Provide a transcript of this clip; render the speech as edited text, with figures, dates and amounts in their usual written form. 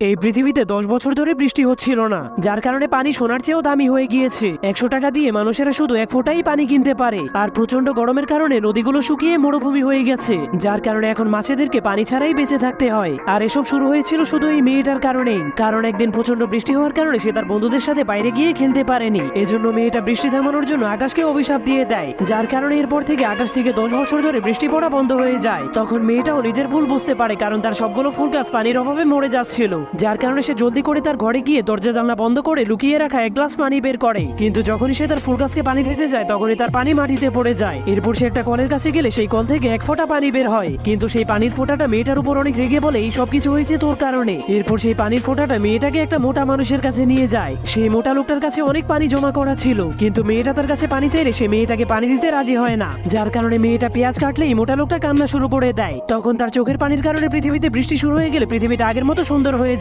এই পৃথিবীতে 10 বছর ধরে বৃষ্টি হচ্ছিল না, যার কারণে পানি সোনার চেয়েও দামি হয়ে গিয়েছে। 100 টাকা দিয়ে মানুষেরা শুধু 1 ফোঁটাই পানি কিনতে পারে। আর প্রচন্ড গরমের কারণে নদীগুলো শুকিয়ে মরুভূমি হয়ে গেছে, যার কারণে এখন মাছেদেরকে পানি ছাড়াই বেঁচে থাকতে হয়। আর এসব শুরু হয়েছিল শুধু এই মেয়েটার কারণেই। কারণ একদিন প্রচন্ড বৃষ্টি হওয়ার কারণে সে তার বন্ধুদের সাথে বাইরে গিয়ে খেলতে পারেনি। এজন্য মেয়েটা বৃষ্টি থামানোর জন্য আকাশকে অভিশাপ দিয়ে দেয়, যার কারণে এরপর থেকে আকাশ থেকে 10 বছর ধরে বৃষ্টি পড়া বন্ধ হয়ে যায়। তখন মেয়েটাও নিজের ভুল বুঝতে পারে, কারণ তার সবগুলো ফুল গাছ পানির অভাবে মরে যাচ্ছিল। যার কারণে সে জলদি করে তার ঘরে গিয়ে দরজা জানলা বন্ধ করে লুকিয়ে রাখা 1 গ্লাস পানি বের করে। কিন্তু যখনই সে তার ফুল গাছকে পানি দিতে যায়, তখনই তার পানি মাটিতে পড়ে যায়। এরপর সে একটা কলের কাছে গেলে সেই কল থেকে 1 ফোঁটা পানি বের হয়। কিন্তু সেই পানির ফোঁটাটা মেয়েটার উপর অনেক রেগে বলে, এই সবকিছু হয়েছে তোর কারণে। এরপর সেই পানির ফোঁটাটা মেয়েটাকে একটা মোটা মানুষের কাছে নিয়ে যায়। সেই মোটা লোকটার কাছে অনেক পানি জমা করা ছিল, কিন্তু মেয়েটা তার কাছে পানি চাইলে সে মেয়েটাকে পানি দিতে রাজি হয় না। যার কারণে মেয়েটা পেঁয়াজ কাটলেই মোটা লোকটা কান্না শুরু করে দেয়। তখন তার চোখের পানির কারণে পৃথিবীতে বৃষ্টি শুরু হয়ে গেলে পৃথিবীটা আগের মতো সুন্দর হয়ে